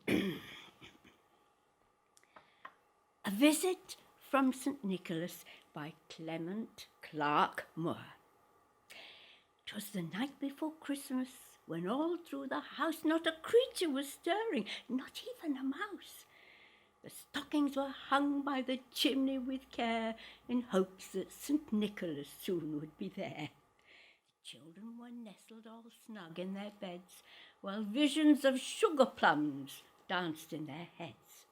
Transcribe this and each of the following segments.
A Visit from St. Nicholas by Clement Clark Moore. 'Twas the night before Christmas, when all through the house not a creature was stirring, not even a mouse. The stockings were hung by the chimney with care, in hopes that St. Nicholas soon would be there. The children were nestled all snug in their beds, while visions of sugar plums danced in their heads.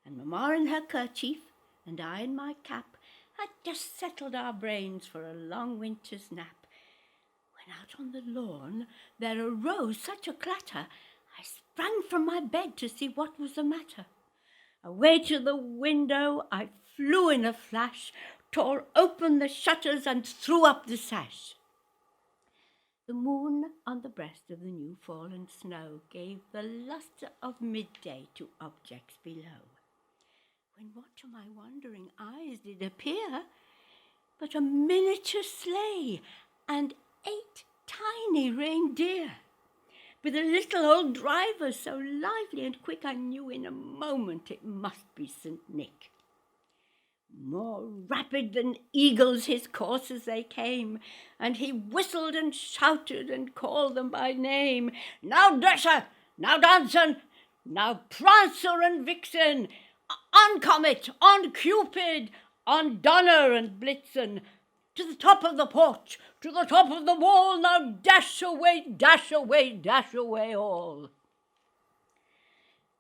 And Mamma in her kerchief, and I in my cap, had just settled our brains for a long winter's nap, when out on the lawn there arose such a clatter, I sprang from my bed to see what was the matter. Away to the window I flew in a flash, tore open the shutters and threw up the sash. The moon on the breast of the new fallen snow gave the lustre of midday to objects below, when what to my wondering eyes did appear but a miniature sleigh and 8 tiny reindeer, with a little old driver so lively and quick I knew in a moment it must be St. Nick. More rapid than eagles his coursers they came, and he whistled and shouted and called them by name. Now Dasher, now Dancer, now Prancer and Vixen, on Comet, on Cupid, on Donner and Blitzen, to the top of the porch, to the top of the wall, now dash away, dash away, dash away all.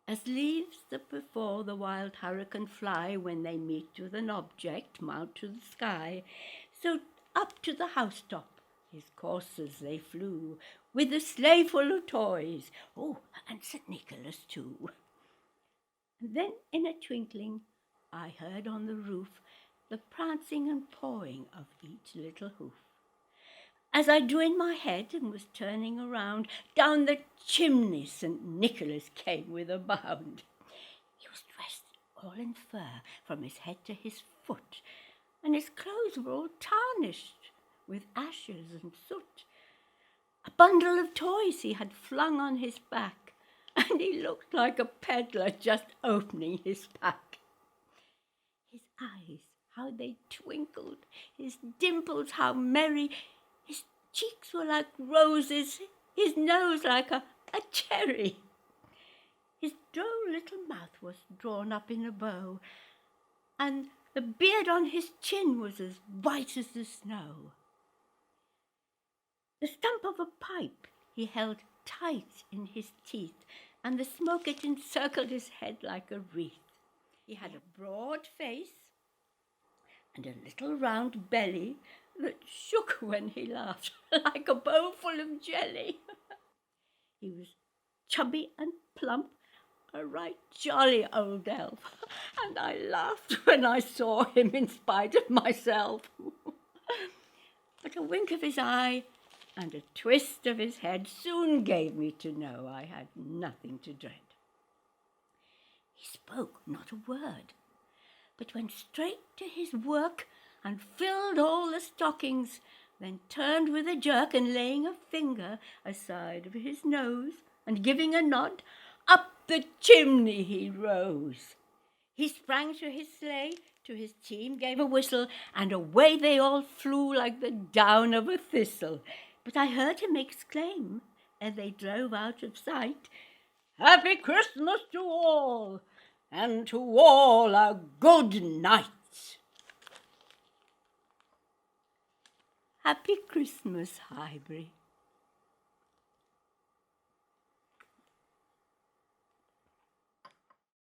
As leaves that before the wild hurricane fly when they meet with an object mount to the sky, so up to the housetop his coursers they flew, with the sleigh full of toys, and St. Nicholas too. And then in a twinkling I heard on the roof the prancing and pawing of each little hoof. As I drew in my head and was turning around, down the chimney St. Nicholas came with a bound. He was dressed all in fur from his head to his foot, and his clothes were all tarnished with ashes and soot. A bundle of toys he had flung on his back, and he looked like a peddler just opening his pack. His eyes, how they twinkled, his dimples, how merry, his cheeks were like roses, his nose like a cherry. His droll little mouth was drawn up in a bow, and the beard on his chin was as white as the snow. The stump of a pipe he held tight in his teeth, and the smoke it encircled his head like a wreath. He had a broad face and a little round belly that shook when he laughed like a bowl full of jelly. He was chubby and plump, a right jolly old elf, and I laughed when I saw him in spite of myself. But a wink of his eye and a twist of his head soon gave me to know I had nothing to dread. He spoke not a word, but went straight to his work and filled all the stockings, then turned with a jerk, and laying a finger aside of his nose and giving a nod, up the chimney he rose. He sprang to his sleigh, to his team gave a whistle, and away they all flew like the down of a thistle. But I heard him exclaim, as they drove out of sight, Happy Christmas to all, and to all a good night. Happy Christmas, Highbury.